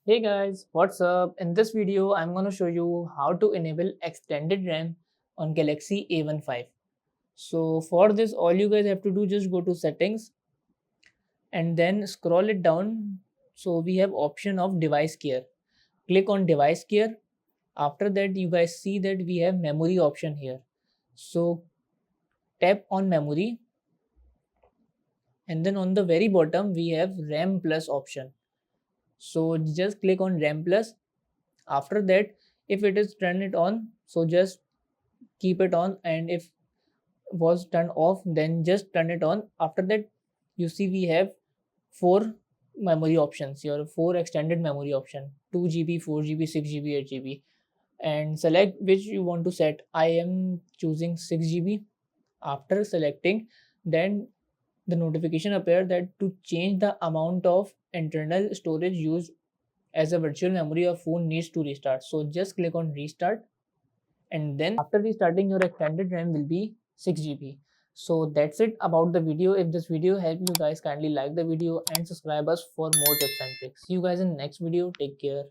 Hey guys, what's up? In this video, I'm going to show you how to enable extended RAM on Galaxy A15. So for this, all you guys have to do just go to settings and then scroll it down. So we have option of device care. Click on device care. After that, you guys see that we have memory option here. So tap on memory and then on the very bottom, we have RAM plus option. So just click on RAM plus. After that, if it is turn it on, so just keep it on, and if was turned off, then just turn it on. After that, you see we have four memory options here, four extended memory option: 2 GB, 4 GB, 6 GB, 8 GB, and select which you want to set. I am choosing 6 GB. After selecting, then the notification appear that to change the amount of internal storage used as a virtual memory, your phone needs to restart. So just click on restart, and then after restarting, your extended RAM will be 6 GB. So that's it about the video. If this video helped you guys, kindly like the video and subscribe us for more tips and tricks. See you guys in the next video. Take care.